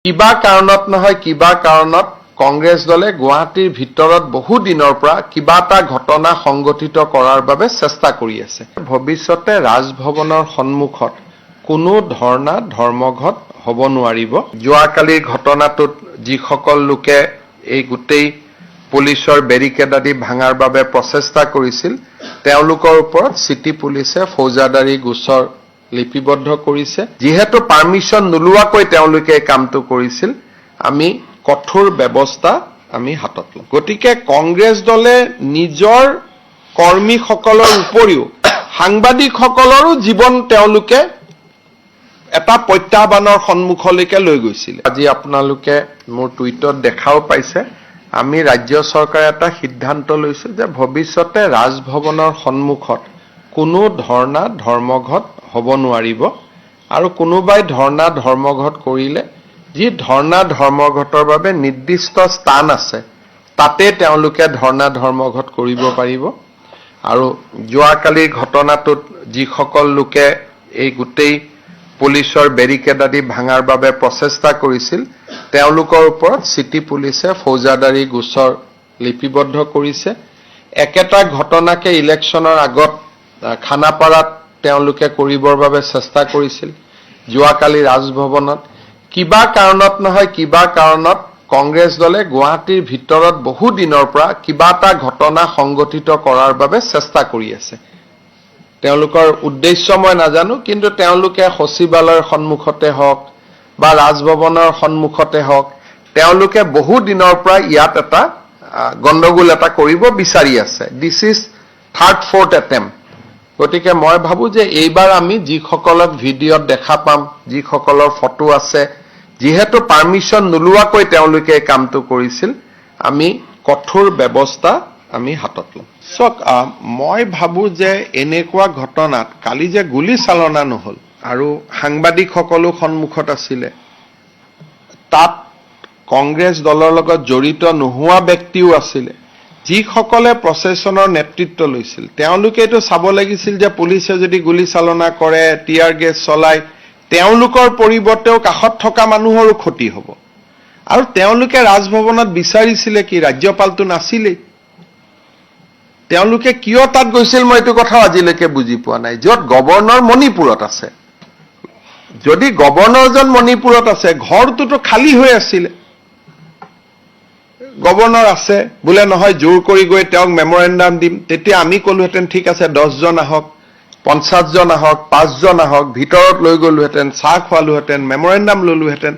কিবা কাৰণত নহয় কিবা কাৰণত কংগ্ৰেছ দলে গুৱাহাটীৰ ভিতৰত বহু দিনৰ পৰা কিবা এটা ঘটনা সংগঠিত কৰাৰ বাবে চেষ্টা কৰি আছে। ভৱিষ্যতে ৰাজভৱনৰ সন্মুখত কোনো ধৰ্ণা ধৰ্মঘট হ'ব নোৱাৰিব। যোৱাকালিৰ ঘটনাটোত যিসকল লোকে এই গোটেই পুলিচৰ বেৰিকেড আদি ভাঙাৰ বাবে প্ৰচেষ্টা কৰিছিল তেওঁলোকৰ ওপৰত চিটি পুলিচে ফৌজদাৰী গোচৰ লিপিবদ্ধ কৰিছে। যেহেতু পাৰমিশন নোলোৱাকৈ তেওঁলোকে কামটো কৰিছিল, আমি কঠোৰ ব্যৱস্থা আমি হাতত লম। গতিকে কংগ্ৰেছ দলে নিজৰ কৰ্মীসকলৰ উপৰিও সাংবাদিকসকলৰো জীৱন তেওঁলোকে এটা প্ৰত্যাহ্বানৰ সন্মুখলৈকে লৈ গৈছিল। আজি আপোনালোকে মোৰ টুইটত দেখাও পাইছে, আমি ৰাজ্য চৰকাৰে এটা সিদ্ধান্ত লৈছো যে ভৱিষ্যতে ৰাজভৱনৰ সন্মুখত কোনো ধৰ্ণা ধৰ্মঘট হ'ব নোৱাৰিব আৰু কোনোবাই ধৰ্ণা ধৰ্মঘট কৰিলে যি ধৰ্ণা ধৰ্মঘটৰ বাবে নিৰ্দিষ্ট স্থান আছে তাতে তেওঁলোকে ধৰ্ণা ধৰ্মঘট কৰিব পাৰিব। আৰু যোৱাকালিৰ ঘটনাটোত যিসকল লোকে এই গোটেই পুলিচৰ বেৰিকেড আদি ভাঙাৰ বাবে প্ৰচেষ্টা কৰিছিল তেওঁলোকৰ ওপৰত চিটি পুলিচে ফৌজদাৰী গোচৰ লিপিবদ্ধ কৰিছে। একেটা ঘটনাকে ইলেকশ্যনৰ আগত খানাপাৰাত তেওঁলোকে কৰিবৰ বাবে চেষ্টা কৰিছিল। যোৱাকালি ৰাজভৱনত কিবা কাৰণত নহয় কিবা কাৰণত কংগ্ৰেছ দলে গুৱাহাটীৰ ভিতৰত বহু দিনৰ পৰা কিবা এটা ঘটনা সংগঠিত কৰাৰ বাবে চেষ্টা কৰি আছে। তেওঁলোকৰ উদ্দেশ্য মই নাজানো, কিন্তু তেওঁলোকে সচিবালয়ৰ সন্মুখতে হওক বা ৰাজভৱনৰ সন্মুখতে হওক তেওঁলোকে বহু দিনৰ পৰা ইয়াত এটা গণ্ডগোল এটা কৰিব বিচাৰি আছে। This is third fourth attempt. গতিকে মই ভাবো যে এইবাৰ আমি যিসকলক ভিডিঅ'ত দেখা পাম, যিসকলৰ ফটো আছে, যেহেতু পাৰমিশন নোলোৱাকৈ তেওঁলোকে কামটো কৰিছিল, আমি কঠোৰ ব্যৱস্থা আমি হাতত লম। চাওক, মই ভাবো যে এনেকুৱা ঘটনাত কালি যে গুলী চালনা নহল আৰু সাংবাদিকসকলো সন্মুখত আছিলে, তাত কংগ্ৰেছ দলৰ লগত জড়িত নোহোৱা ব্যক্তিও আছিলে, যিসকলে প্ৰচেছনৰ নেতৃত্ব লৈছিল তেওঁলোকে এইটো চাব লাগিছিল যে পুলিচে যদি গুলী চালনা কৰে, টিয়াৰ গেছ চলায়, তেওঁলোকৰ পৰিৱৰ্তেও কাষত থকা মানুহৰো ক্ষতি হ'ব। আৰু তেওঁলোকে ৰাজভৱনত বিচাৰিছিলে কি? ৰাজ্যপালটো নাছিলেই। তেওঁলোকে কিয় তাত গৈছিল মই এইটো কথাও আজিলৈকে বুজি পোৱা নাই। য'ত গভৰ্ণৰ মণিপুৰত আছে, যদি গভৰ্ণৰজন মণিপুৰত আছে, ঘৰটোতো খালী হৈ আছিলে। গভৰ্ণৰ আছে বোলে নহয় জোৰ কৰি গৈ তেওঁক মেমৰেণ্ডাম দিম, তেতিয়া আমি ক'লোহেঁতেন ঠিক আছে 10 জন আহক, 50 জন আহক, 5 জন আহক, ভিতৰত লৈ গ'লোহেঁতেন, চাহ খোৱালোহেঁতেন, মেমৰেণ্ডাম ল'লোহেঁতেন।